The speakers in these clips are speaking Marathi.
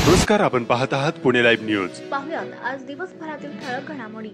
नमस्कार, आपण पाहत आहात पुणे लाईव्ह न्यूज. पाहुयात आज दिवसभरातील ठळक घडामोडी.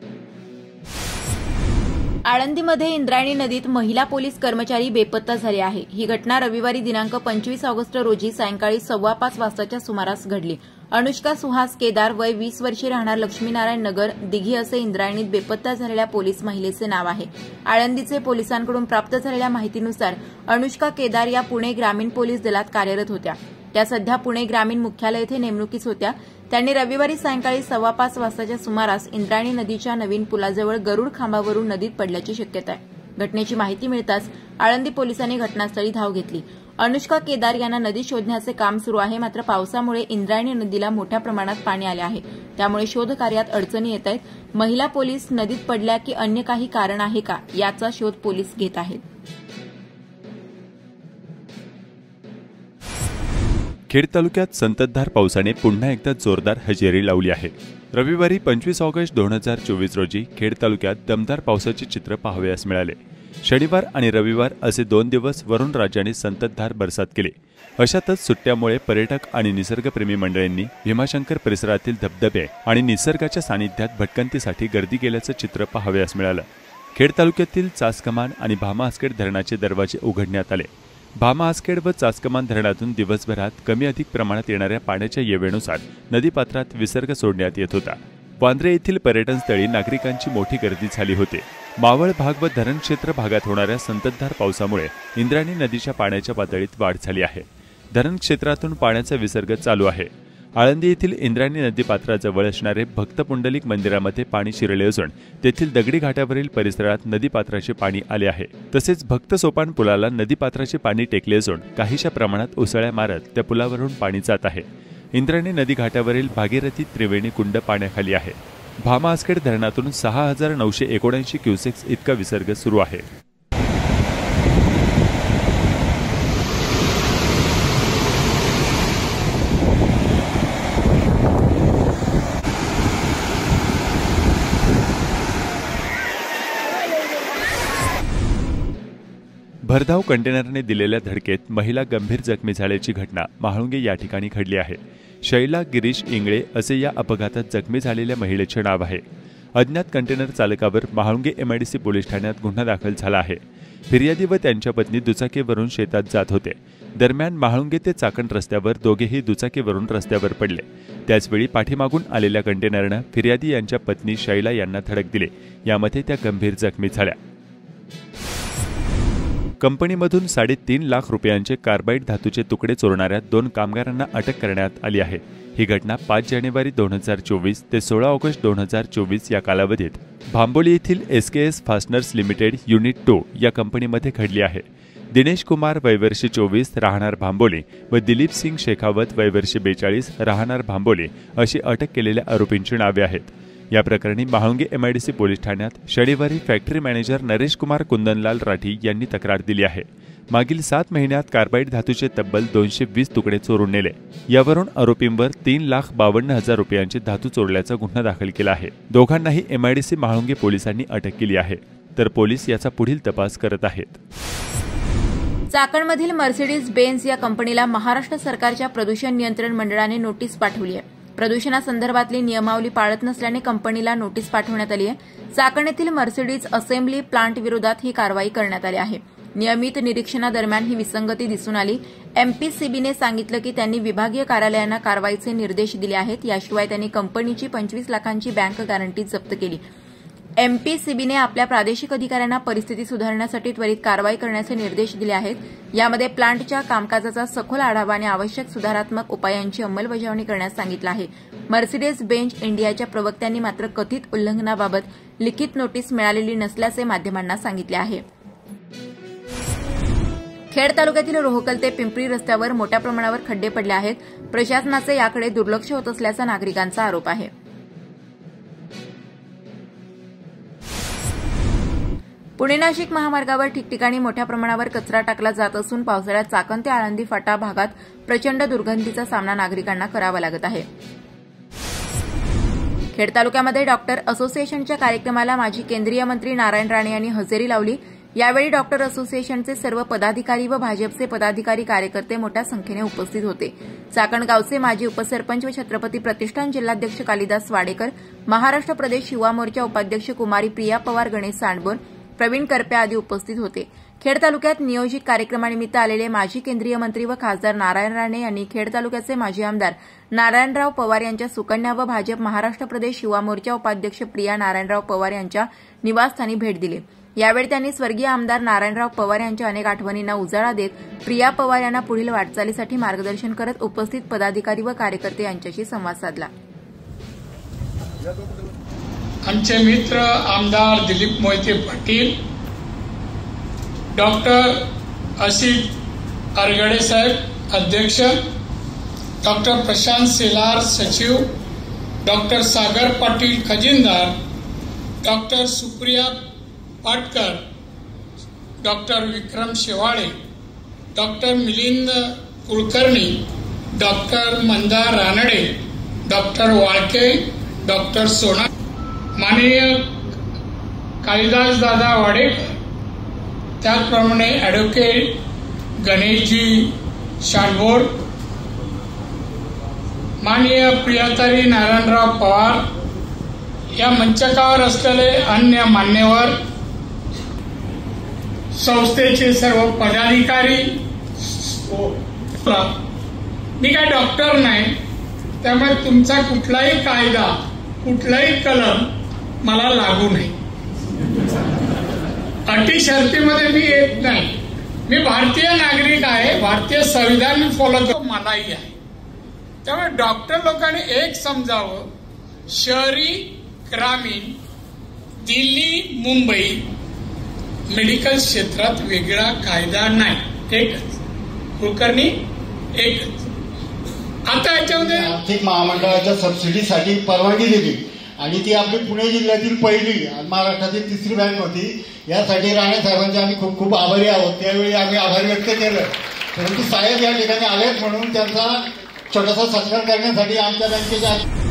आळंदीमध्ये इंद्रायणी नदीत महिला पोलीस कर्मचारी बेपत्ता झाले आहे. ही घटना रविवारी दिनांक 25 ऑगस्ट रोजी सायंकाळी 5:15 वाजताच्या सुमारास घडली. अनुष्का सुहास केदार, वय 20 वर्षे, राहणार लक्ष्मीनारायण नगर, दिघी असे इंद्रायणीत बेपत्ता झालेल्या पोलीस महिलेचे नाव आहे. आळंदीचे पोलिसांकडून प्राप्त झालेल्या माहितीनुसार अनुष्का केदार या पुणे ग्रामीण पोलीस दलात कार्यरत होत्या. त्या सध्या पुणे ग्रामीण मुख्यालय येथे नेमणुकीस होत्या. त्यांनी रविवारी सायंकाळी 5:15 वाजताच्या सुमारास इंद्रायणी नदीच्या नवीन पुलाजवळ गरुड खांबावरून नदीत पडल्याची शक्यता आहे. घटनेची माहिती मिळताच आळंदी पोलिसांनी घटनास्थळी धाव घेतली. अनुष्का केदार यांना नदी शोधण्याचे काम सुरू आहे. मात्र पावसामुळे इंद्रायणी नदीला मोठ्या प्रमाणात पाणी आले आहे. त्यामुळे शोध कार्यात अडचणी येत आहेत. महिला पोलीस नदीत पडल्या की अन्य काही कारण आहे का, याचा शोध पोलीस घेत आहेत. खेड तालुक्यात संततधार पावसाने पुन्हा एकदा जोरदार हजेरी लावली आहे. रविवारी 25 ऑगस्ट 2024 रोजी खेड तालुक्यात दमदार पावसाचे चित्र पाहावयास मिळाले. शनिवार आणि रविवार असे 2 दिवस वरुण राजाने संततधार बरसात केली. अशातच सुट्ट्यामुळे पर्यटक आणि निसर्गप्रेमी मंडळींनी भीमाशंकर परिसरातील धबधबे आणि निसर्गाच्या सानिध्यात भटकंतीसाठी गर्दी केल्याचं चित्र पाहावयास मिळालं. खेड तालुक्यातील चासकमान आणि भामा आसखेड धरणाचे दरवाजे उघडण्यात आले. भामा आसखेड व चासकमान धरणातून दिवसभरात कमी अधिक प्रमाणात येणाऱ्या पाण्याच्या येवेनुसार नदीपात्रात विसर्ग सोडण्यात येत होता. वांद्रे येथील पर्यटनस्थळी नागरिकांची मोठी गर्दी झाली होती. मावळ भाग व धरण क्षेत्र भागात होणाऱ्या संततधार पावसामुळे इंद्रायणी नदीच्या पाण्याच्या पातळीत वाढ झाली आहे. धरण क्षेत्रातून पाण्याचा विसर्ग चालू आहे. आळंदी येथील इंद्रायणी नदीपात्राजवळ असणारे भक्त पुंडलिक मंदिरामध्ये पाणी शिरले असून तेथील दगडी घाटावरील परिसरात नदीपात्राचे पाणी आले आहे. तसेच भक्त सोपान पुलाला नदीपात्राचे पाणी टेकले असून काहीशा प्रमाणात उसळ्या मारत त्या पुलावरून पाणी जात आहे. इंद्रायणी नदी घाटावरील भागीरथी त्रिवेणी कुंड पाण्याखाली आहे. भामा आसखेड धरणातून 6,979 क्युसेक्स इतका विसर्ग सुरू आहे. भरधाव कंटेनरने दिलेल्या धडकेत महिला गंभीर जखमी झाल्याची घटना म्हाळुंगे या ठिकाणी घडली आहे. शैला गिरीश इंगळे असे या अपघातात जखमी झालेल्या महिलेचे नाव आहे. अज्ञात कंटेनर चालकावर म्हाळुंगे एमआयडीसी पोलीस ठाण्यात गुन्हा दाखल झाला आहे. फिर्यादी व त्यांच्या पत्नी दुचाकीवरून शेतात जात होते. दरम्यान म्हाळुंगे ते चाकण रस्त्यावर दोघेही दुचाकीवरून रस्त्यावर पडले. त्याचवेळी पाठीमागून आलेल्या कंटेनरनं फिर्यादी यांच्या पत्नी शैला यांना धडक दिली. यामध्ये त्या गंभीर जखमी झाल्या. कंपनीमधून 3.5 लाख रुपयांचे कार्बाईड धातूचे तुकडे चोरणाऱ्या 2 कामगारांना अटक करण्यात आली आहे. ही घटना 5 जानेवारी 2024 ते 16 ऑगस्ट 2024 या कालावधीत भांबोली येथील SKS फास्टनर्स लिमिटेड युनिट 2 या कंपनीमध्ये घडली आहे. दिनेश कुमार, वय वर्ष 24, राहणार भांबोली व दिलीप सिंग शेखावत, वय वर्ष 42, राहणार भांबोली अशी अटक केलेल्या आरोपींची नावे आहेत. या प्रकरणी म्हाळुंगे एमआयडीसी पोलीस ठाण्यात शनिवारी फॅक्टरी मॅनेजर नरेश कुमार कुंदनलाल राठी यांनी तक्रार दिली आहे. मागील 7 महिन्यात कार्बाईड धातूचे तब्बल 220 तुकडे चोरून नेले. यावरून आरोपींवर 3,52,000 रुपयांचे धातू चोरल्याचा गुन्हा दाखल केला आहे. दोघांनाही एमआयडीसी म्हाळुंगे पोलिसांनी अटक केली आहे. तर पोलीस याचा पुढील तपास करत आहेत. चाकणमधील मर्सिडीज बेन्झ या कंपनीला महाराष्ट्र सरकारच्या प्रदूषण नियंत्रण मंडळाने नोटीस पाठवली आहे. प्रदूषणासंदर्भातली नियमावली पाळत नसल्याने कंपनीला नोटीस पाठवण्यात आली आहे. चाकण येथील मर्सिडीज असेंब्ली प्लांट विरोधात ही कारवाई करण्यात आली आहे. नियमित निरीक्षणादरम्यान ही विसंगती दिसून आली. MPCBने सांगितलं की त्यांनी विभागीय कार्यालयांना कारवाईचे निर्देश दिले आहेत. याशिवाय त्यांनी कंपनीची 25 लाखांची बँक गॅरंटी जप्त केली. MPCBने आपल्या प्रादेशिक अधिकाऱ्यांना परिस्थिती सुधारण्यासाठी त्वरित कारवाई करण्याचे निर्देश दिले आहेत. यामध्ये प्लांटच्या कामकाजाचा सखोल आढावा आणि आवश्यक सुधारात्मक उपायांची अंमलबजावणी करण्यास सांगितलं आहे. मर्सिडीज बेंच इंडियाच्या प्रवक्त्यांनी मात्र कथित उल्लंघनाबाबत लिखित नोटीस मिळालेली नसल्याचे माध्यमांना सांगितले आहे. खेड तालुक्यातील रोहकल ते पिंपरी रस्त्यावर मोठ्या प्रमाणावर खड्डे पडले आहेत. प्रशासनाचे याकडे दुर्लक्ष होत असल्याचा नागरिकांचा आरोप आहे. पुणे नाशिक महामार्गावर ठिकठिकाणी मोठ्या प्रमाणावर कचरा टाकला जात असून पावसाळ्यात चाकण ते आळंदी फाटा भागात प्रचंड दुर्गंधीचा सामना नागरिकांना करावा लागत आहे. खेड तालुक्यामध्ये डॉक्टर असोसिएशनच्या कार्यक्रमाला माजी केंद्रीय मंत्री नारायण राणे यांनी हजेरी लावली. यावेळी डॉक्टर असोसिएशनचे सर्व पदाधिकारी व भाजपचे पदाधिकारी कार्यकर्ते मोठ्या संख्येने उपस्थित होते। चाकण गावचे माजी उपसरपंच व छत्रपती प्रतिष्ठान जिल्हाध्यक्ष कालिदास वाडेकर, महाराष्ट्र प्रदेश युवा मोर्चा उपाध्यक्ष कुमारी प्रिया पवार, गणेश सांडबोर, प्रवीण करपे आदी उपस्थित होते। खेड तालुक्यात नियोजित कार्यक्रमानिमित्त आलेले माजी केंद्रीय मंत्री व खासदार नारायण राणे यांनी खेड तालुक्याचे माजी आमदार नारायणराव पवार यांच्या सुकन्या व भाजप महाराष्ट्र प्रदेश युवा मोर्चा उपाध्यक्ष प्रिया नारायणराव पवार यांच्या निवासस्थानी भेट दिली। यावेळी त्यांनी स्वर्गीय आमदार नारायणराव पवार यांच्या अनेक आठवणींना उजाळा देत प्रिया पवार यांना पुढील वाटचालीसाठी मार्गदर्शन करत उपस्थित पदाधिकारी व कार्यकर्ते यांच्याशी संवाद साधला। आमचे मित्र आमदार दिलीप मोहिते पाटील, डॉक्टर असित अरगडे साहेब अध्यक्ष, डॉक्टर प्रशांत सेलार सचिव, डॉक्टर सागर पाटील खजिनदार, doctor Supriya Patkar, doctor Vikram Shevale, doctor Milind Kulkarni, doctor Mandar Ranade, doctor Walke, doctor Sona, माननीय कालिदास दादा वाडेकर, त्याचप्रमाणे ॲडव्होकेट गणेशजी शांडबोर, माननीय प्रियाताई नारायणराव पवार, या मंचकावर असलेले अन्य मान्यवर, संस्थेचे सर्व पदाधिकारी। मी काय डॉक्टर नाही, त्यामुळे तुमचा कुठलाही कायदा कुठलाही कलम मला लागू नाही। अटी शर्तीमध्ये मी येत नाही। मी भारतीय नागरिक आहे, भारतीय संविधान मी फॉलो करतो, मलाही आहे। त्यामुळे डॉक्टर लोकांनी एक समजावं, शहरी ग्रामीण दिल्ली मुंबई मेडिकल क्षेत्रात वेगळा कायदा नाही, एकच कुलकर्णी एकच। आता याच्यामध्ये आर्थिक महामंडळाच्या सबसिडीसाठी परवानगी दिली आणि ती आपली पुणे जिल्ह्यातील पहिली महाराष्ट्रातील तिसरी बँक होती। यासाठी राणे साहेबांचे आम्ही खूप खूप आभारी आहोत। त्यावेळी आम्ही आभार व्यक्त केलं, परंतु साहेब या ठिकाणी आलेत म्हणून त्यांचा छोटासा सत्कार करण्यासाठी आमच्या बँकेच्या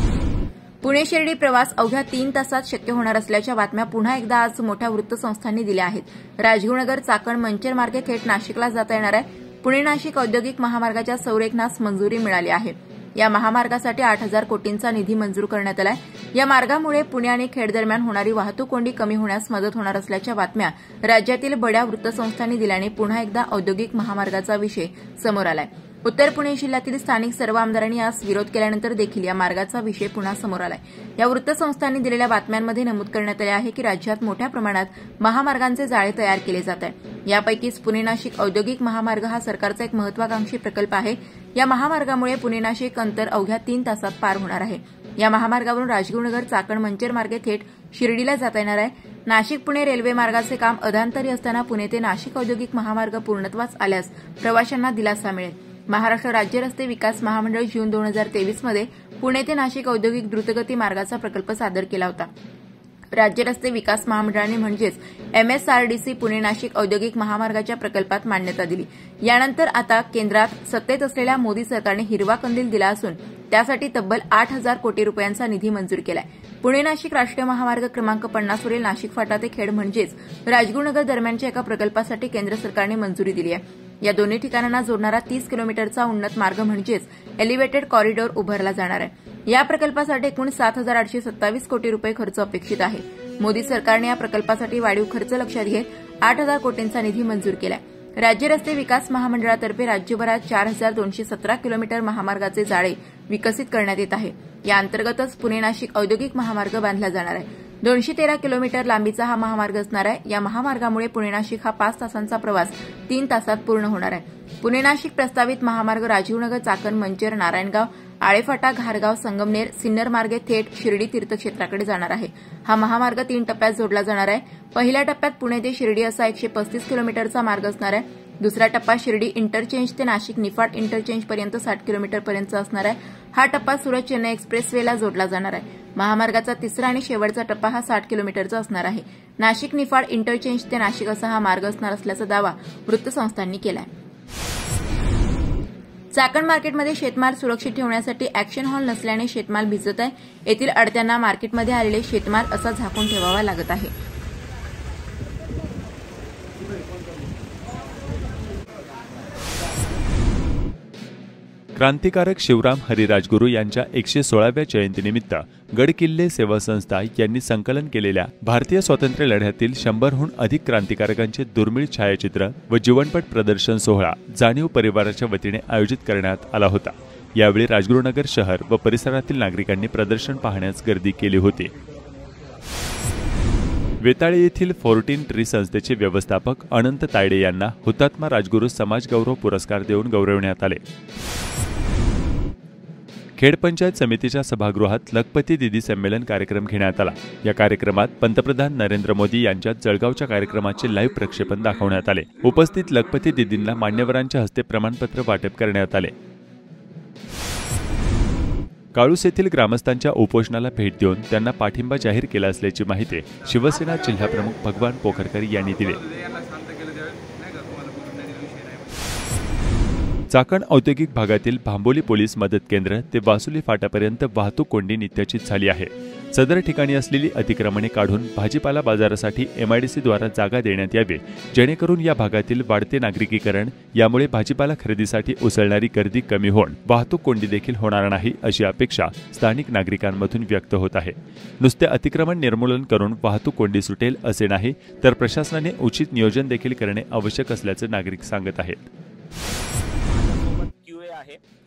पुणे शिर्डी प्रवास अवघ्या 3 तासात शक्य होणार असल्याच्या बातम्या पुन्हा एकदा आज मोठ्या वृत्तसंस्थांनी दिल्या आहेत। राजगुरुनगर चाकण मंचर मार्गे थेट नाशिकला जाता येणार आहे। पुणे नाशिक औद्योगिक महामार्गाच्या संरेखनास मंजुरी मिळाली आहे। या महामार्गासाठी 8,000 कोटींचा निधी मंजूर करण्यात आलाय। या मार्गामुळे पुणे आणि खेड दरम्यान होणारी वाहतूक कोंडी कमी होण्यास मदत होणार असल्याच्या बातम्या राज्यातील बड्या वृत्तसंस्थांनी दिल्याने पुन्हा एकदा औद्योगिक महामार्गाचा विषय समोर आलाय। उत्तर पुणे जिल्ह्यातील स्थानिक सर्व आमदारांनी यास विरोध केल्यानंतर देखील या मार्गाचा विषय पुन्हा समोर आलाय। या वृत्तसंस्थांनी दिलेल्या बातम्यांमध्ये नमूद करण्यात आले आहे की राज्यात मोठ्या प्रमाणात महामार्गांचे जाळे तयार केले जात आहे। यापैकीच पुणे नाशिक औद्योगिक महामार्ग हा सरकारचा एक महत्वाकांक्षी प्रकल्प आहे। या महामार्गामुळे पुणे नाशिक अंतर अवघ्या 3 तासात पार होणार आहे। या महामार्गावरून राजगुरुनगर चाकण मंचर मार्गे थेट शिर्डीला जाता येणार आहे। नाशिक पुणे रेल्वे मार्गाचे काम अधांतरी असताना पुणे ते नाशिक औद्योगिक महामार्ग पूर्णत्वास आल्यास प्रवाशांना दिलासा मिळेल। महाराष्ट्र राज्य रस्ते विकास महामंडळ जून 2023 मध्ये पुणे ते नाशिक औद्योगिक द्रुतगती मार्गाचा प्रकल्प सादर केला होता। राज्य रस्ते विकास महामंडळाने म्हणजेच MSRDC पुणे नाशिक औद्योगिक महामार्गाच्या प्रकल्पात मान्यता दिली। यानंतर आता केंद्रात सत्तेत असलेल्या मोदी सरकारने हिरवा कंदील दिला असून त्यासाठी तब्बल 8,000 कोटी रुपयांचा निधी मंजूर केलाय। पुणे नाशिक राष्ट्रीय महामार्ग क्रमांक 50 वरील नाशिक फाटा ते खेड म्हणजेच राजगुरुनगर दरम्यानच्या एका प्रकल्पासाठी केंद्र सरकारने मंजुरी दिली आहे। या दोन्ही ठिकाणांना जोडणारा 30 किलोमीटरचा उन्नत मार्ग म्हणजेच एलिव्हेटेड कॉरिडॉर उभारला जाणार आहे। या प्रकल्पासाठी एकूण 7,827 कोटी रुपये खर्च अपेक्षित आहे। मोदी सरकारने या प्रकल्पासाठी वाढीव खर्च लक्षात घेत 8,000 कोटींचा निधी मंजूर केलाय। राज्य रस्ते विकास महामंडळातर्फे राज्यभरात 4,217 किलोमीटर महामार्गाचे जाळे विकसित करण्यात येत आहे। या अंतर्गतच पुणे नाशिक औद्योगिक महामार्ग बांधला जाणार आहे। 213 किलोमीटर लांबीचा हा महामार्ग असणार आहे। या महामार्गामुळे पुणे नाशिक हा 5 तासांचा प्रवास 3 तासात पूर्ण होणार आहे। पुणे नाशिक प्रस्तावित महामार्ग राजीवनगर चाकण मंचर नारायणगाव आळेफाटा घारगाव संगमनेर सिन्नर मार्गे थेट शिर्डी तीर्थक्षेत्राकडे जाणार आहे। हा महामार्ग 3 टप्प्यात जोडला जाणार आहे। पहिल्या टप्प्यात पुणे ते शिर्डी असा 135 किलोमीटरचा मार्ग असणार आहे। दुसरा टप्पा शिर्डी इंटरचेंज ते नाशिक निफाड इंटरचेंज पर्यंत 60 किलोमीटरपर्यंत असणार आहे। हा टप्पा सुरत चेन्नई एक्सप्रेसवेला जोडला जाणार आहे। महामार्गाचा तिसरा आणि शेवटचा टप्पा हा 60 किलोमीटरचा असणार आहे। नाशिक निफाड इंटरचेंज ते नाशिक असा हा मार्ग असणार असल्याचा दावा वृत्तसंस्थांनी केला आहे। चाकण मार्केटमध्ये शेतमाल सुरक्षित ठेवण्यासाठी ॲक्शन हॉल नसल्याने शेतमाल भिजत आहे। येथील अडत्यांना मार्केटमध्ये आलेले शेतमाल असा झाकून ठेवावा लागत आहे। क्रांतिकारक शिवराम हरिराजगुरू यांच्या 116व्या जयंतीनिमित्त गडकिल्ले सेवा संस्था यांनी संकलन केलेल्या भारतीय स्वातंत्र्य लढ्यातील 100हून अधिक क्रांतिकारकांचे दुर्मिळ छायाचित्र व जीवनपट प्रदर्शन सोहळा जाणीव परिवाराच्या वतीने आयोजित करण्यात आला होता। यावेळी राजगुरुनगर शहर व परिसरातील नागरिकांनी प्रदर्शन पाहण्यास गर्दी केली होती। वेताळे येथील 14 ट्री संस्थेचे व्यवस्थापक अनंत तायडे यांना हुतात्मा राजगुरू समाज गौरव पुरस्कार देऊन गौरवण्यात आले। खेड पंचायत समितीच्या सभागृहात लखपती दीदी संमेलन कार्यक्रम घेण्यात आला। या कार्यक्रमात पंतप्रधान नरेंद्र मोदी यांच्या जळगावच्या कार्यक्रमाचे लाईव्ह प्रक्षेपण दाखवण्यात आले। उपस्थित लखपती दीदींना मान्यवरांच्या हस्ते प्रमाणपत्र वाटप करण्यात आले। काळूस येथील ग्रामस्थांच्या उपोषणाला भेट देऊन त्यांना पाठिंबा जाहीर केला असल्याची माहिती शिवसेना जिल्हाप्रमुख भगवान पोखरकर यांनी दिली। चाकण औद्योगिक भागातील भांबोली पोलीस मदत केंद्र ते वासुली फाटापर्यंत वाहतूक कोंडी नित्याचीच झाली आहे। सदर ठिकाणी असलेली अतिक्रमणे काढून भाजीपाला बाजारासाठी MIDC द्वारा जागा देण्यात यावी, जेणेकरून या भागातील वाढते नागरिकीकरण यामुळे भाजीपाला खरेदीसाठी उसळणारी गर्दी कमी होऊन वाहतूक कोंडी देखील होणार नाही अशी अपेक्षा स्थानिक नागरिकांमधून व्यक्त होत आहे। नुसते अतिक्रमण निर्मूलन करून वाहतूक कोंडी सुटेल असे नाही, तर प्रशासनाने उचित नियोजन देखील करणे आवश्यक असल्याचे नागरिक सांगत आहेत।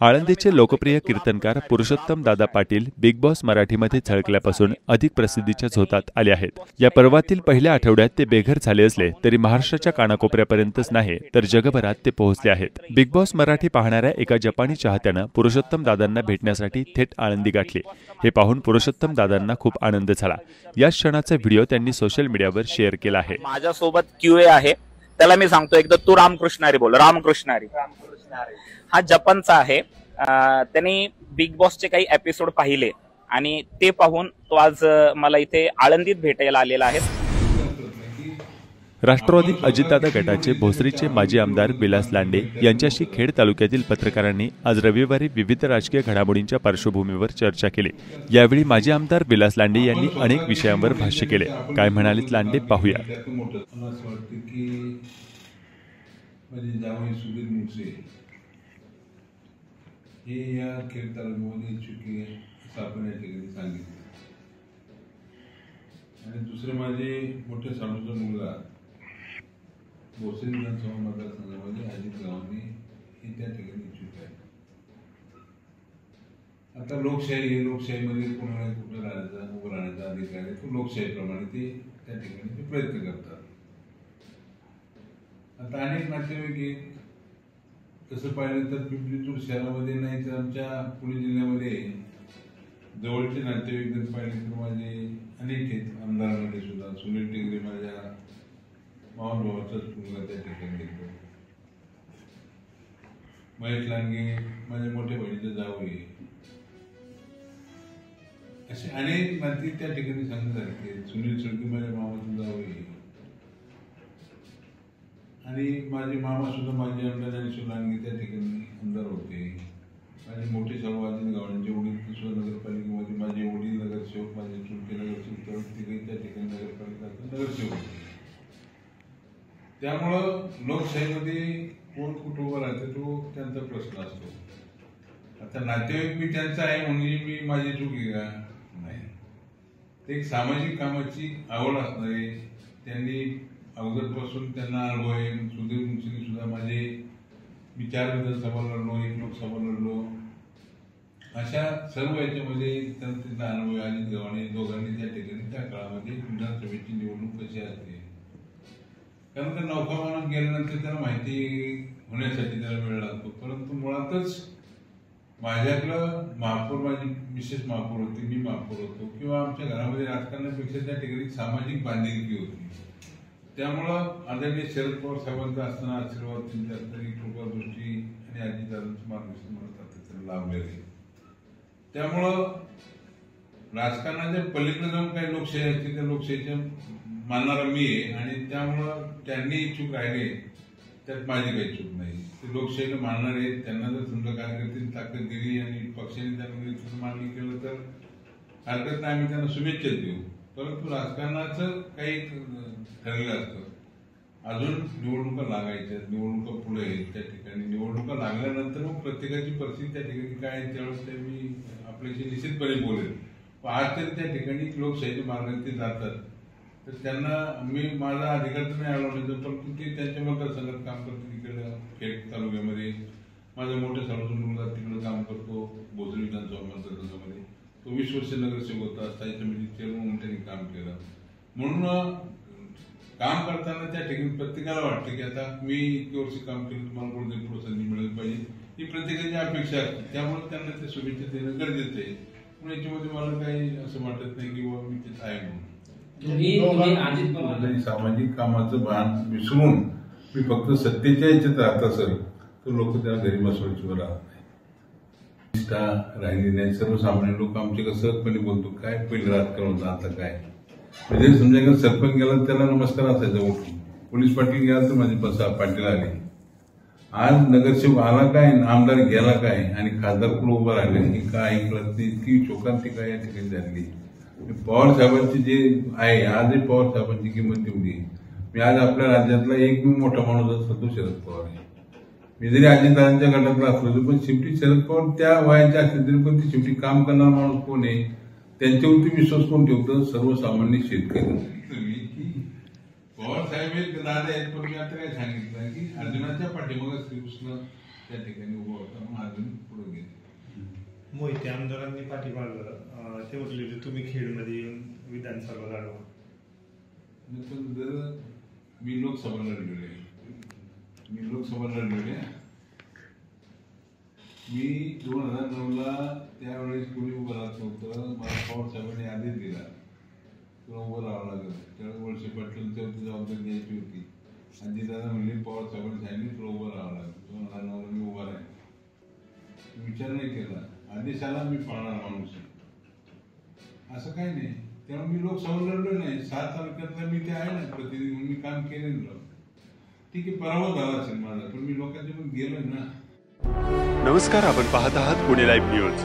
आळंदीचे लोकप्रिय कीर्तनकार पुरुषोत्तम दादा पाटील बिग बॉस मराठीमध्ये झळकल्यापासून अधिक प्रसिद्धीच्या झोतात आले आहेत। या पर्वातील पहिल्या आठवड्यात ते बेघर झाले असले तरी महाराष्ट्राच्या कानाकोपऱ्यापर्यंतच नाही तर जगभरात ते पोहोचले आहेत। बिग बॉस मराठी पाहणाऱ्या एका जपानी चाहत्यानं पुरुषोत्तम दादांना भेटण्यासाठी थेट आळंदी गाठली। हे पाहून पुरुषोत्तम दादांना खूप आनंद झाला। या क्षणाचा व्हिडिओ त्यांनी सोशल मीडियावर शेअर केला आहे। माझ्यासोबत QA आहे, त्याला मी सांगतो एकदा तू रामकृष्णारी बोल। रामकृष्णारी हा जपानचा आहे। त्यांनी बिग बॉसचे काही एपिसोड पाहिले आणि ते पाहून तो आज मला इथे आळंदीत भेटायला आलेला आहे। राष्ट्रवादी अजितदादा गटाचे भोसरीचे माजी आमदार विलास लांडे यांच्याशी खेड तालुक्यातील पत्रकारांनी आज रविवारी विविध राजकीय घडामोडींच्या पार्श्वभूमीवर चर्चा केली। यावेळी माजी आमदार विलास लांडे यांनी अनेक विषयांवर भाष्य केले। काय म्हणालेत लांडे पाहूया। हे या खेड तालुक्यामध्ये चुकी असं आपण या ठिकाणी सांगितलं। आणि दुसरे माझे मोठे साडूचा मुलगा भोसरी विधानसभा मतदारसंघामध्ये अजित गावाने हे त्या ठिकाणी चूक आहे। आता लोकशाही आहे, लोकशाहीमध्ये कोणाला कुठं राहायचा उभं राहण्याचा अधिकार आहे, तो लोकशाहीप्रमाणे ते त्या ठिकाणी ते प्रयत्न करतात। आता अनेक नातेवाईक तसं पाहिलं तर पिंपरी शहरामध्ये नाही तर आमच्या पुणे जिल्ह्यामध्ये जवळचे नातेवाईक जर पाहिले तर माझे अनेक आहेत। आमदारांमध्ये सुद्धा सुनील टिंगरे माझ्या मावस भावाचाच मुलगा त्या ठिकाणी येतो, महेश लांडगे माझ्या मोठ्या बहिणीचे जावई आहे, असे अनेक नाते त्या ठिकाणी सांगण्यासारखे। सुनील शेळके माझ्या मामाचे जावई आहे आणि माझे मामा सुद्धा माझे आमदार ज्ञानेश्वर लांडगे त्या ठिकाणी आमदार होते। माझे मोठे सर्व अजित गावांचे वडील किशोर नगरपालिकेमध्ये माझे वडील नगरसेवक, माझे चुलते नगरसेवक तिघे त्या ठिकाणी नगरपालिका नगरसेवक होते। त्यामुळं लोकशाहीमध्ये कोण कुठं उभं राहते तो त्यांचा प्रश्न असतो। आता नातेवाईक मी त्यांचा आहे म्हणजे मी माझी चुकी का नाही, ते एक सामाजिक कामाची आवड असणारे त्यांनी अगोदरपासून त्यांना अनुभव आहे। सुधीर मुंशींनी सुद्धा माझे मी 4 विधानसभा लढलो, 1 लोकसभा लढलो, अशा सर्व याच्यामध्ये त्यांचा अनुभव आहे। अजित गव्हाणे दोघांनी त्या ठिकाणी त्या काळामध्ये विधानसभेची निवडणूक कशी असते, कारण त्या नौकामानात गेल्यानंतर त्याला माहिती होण्यासाठी त्याला वेळ लागतो। परंतु मुळातच माझ्याकडं महापौर, माझी मिसेस महापौर होती, मी महापौर होतो, किंवा आमच्या घरामध्ये राजकारणापेक्षा त्या ठिकाणी सामाजिक बांधिलकी होती। त्यामुळं आदरणीय शरद पवार साहेबांचा असताना आशीर्वाद, त्यांच्या अंतरिक कृपादृष्टी आणि अजितदादांचं मार्गदर्शन मला सातत्याने लाभलेलं आहे। त्यामुळं राजकारणाच्या पलीकडे जाऊन काही लोकशाही असते त्या लोकशाहीच्या मानणारा मी आहे आणि त्यामुळं त्यांनी इच्छुक राहिले त्यात माझी काही चूक नाही। ते लोकशाहीला मानणारे आहेत, त्यांना जर समजा कार्यकर्त्यांनी ताकद दिली आणि पक्षाने त्यांना नेतृत्व मान्य केलं तर हरकत नाही, आम्ही त्यांना शुभेच्छा देऊ। परंतु राजकारणाचं काही ठरलेलं असतं अजून निवडणुका लागायच्या, निवडणुका पुढे आहेत त्या ठिकाणी. निवडणुका लागल्यानंतर मग प्रत्येकाची परिस्थिती त्या ठिकाणी काय आहे त्यावेळेस ते मी आपल्याशी निश्चितपणे बोलेन. पण आज तरी त्या ठिकाणी लोकशाहीच्या मार्गाने ते जातात, तर त्यांना मी माझा अधिकार तर नाही अडवण्याचा, परंतु ते त्यांच्या मतदारसंघात काम करते. तिकडे खेड तालुक्यामध्ये माझा मोठ्या साडूचा मुलगा तिकडे काम करतो, भोसरी विधानसभा मतदारसंघामध्ये. तो 20 वर्ष नगरसेवक होता, स्थायी समिती चेअरमन म्हणून त्यांनी काम केलं. म्हणून काम करताना त्या ठिकाणी प्रत्येकाला वाटतं की आता मी इतकी वर्ष काम केलं, तुम्हाला कोणतरी पुढे संधी मिळाली पाहिजे, ही प्रत्येकाची अपेक्षा असते. त्यामुळे त्यांना ते शुभेच्छा देणं गरजेचं आहे. पण याच्यामध्ये मला काही असं वाटत नाही की बाबा मी तेच आहे म्हणून. सामाजिक कामाचं भान विसरून मी फक्त सत्तेच्या याच्यात राहत असेल तर लोक त्याला घरी बसवायची राहत नाही, राहिली नाही. सर्वसामान्य लोक आमचे कसं पहिले बोलतो काय पहिलं राजकारण होतं, आता काय म्हणजे समजा सरपंच गेला त्याला नमस्कार असायचा उठून, पोलीस पाटील गेला तर माझे पाटील आले. आज नगरसेवक आला काय, आमदार गेला काय आणि खासदार कुठं उभं राहिले ही काय कळत नाही. इतकी शोकांतिका या ठिकाणी झाली. पवार साहेबांची जे आहे आजही पवार साहेबांची किंमत तेवढी. मी आज आपल्या राज्यातला एक मोठा माणूस असतो तो शरद पवार आहे. मी जरी अजितदादांच्या गटातला असलो पण शेवटी शरद पवार त्या वयाच्या असले तरी पण ती शेवटी काम करणारा माणूस कोण आहे, त्यांच्यावरती विश्वास कोण ठेवतं, सर्वसामान्य शेतकरी. पवार साहेब एक दादा आहेत, पण मी आता काय सांगितलं की अर्जुनाच्या पाठीमागे श्रीकृष्ण त्या ठिकाणी उभा होता म्हणून अर्जुन पुढे गेले. मोहिते आमदारांनी पाठीमागं ते म्हटले होते तुम्ही खेडमध्ये येऊन विधानसभा लढवा. पण जर मी लोकसभा लढलेले मी 2009ला त्यावेळेस कोणी उभं राहत नव्हतं. मला पवार साहेबांनी आदेश दिला तुला उभं राहावं लागेल. त्यावेळेस वळसे पाटील तेवढी जबाबदारी द्यायची होती. अजितदादा म्हणले पवार साहेबांनी सांगितले तुला उभं राहावं लागेल. 2009ला मी उभा राहील. विचार नाही केला, आदेशाला मी पाळणार माणूस असं काही नाही. त्यामुळे मी लोकसभा लढलो नाही. 7 तालुक्यातला मी ते आहे ना प्रतिनिधी म्हणून मी काम केलेलं. ठीक आहे, पराभव झाला असेल माझा, पण मी लोकांच्या पण गेलोय ना. नमस्कार, आपण पाहत आहात पुणे लाईव्ह न्यूज.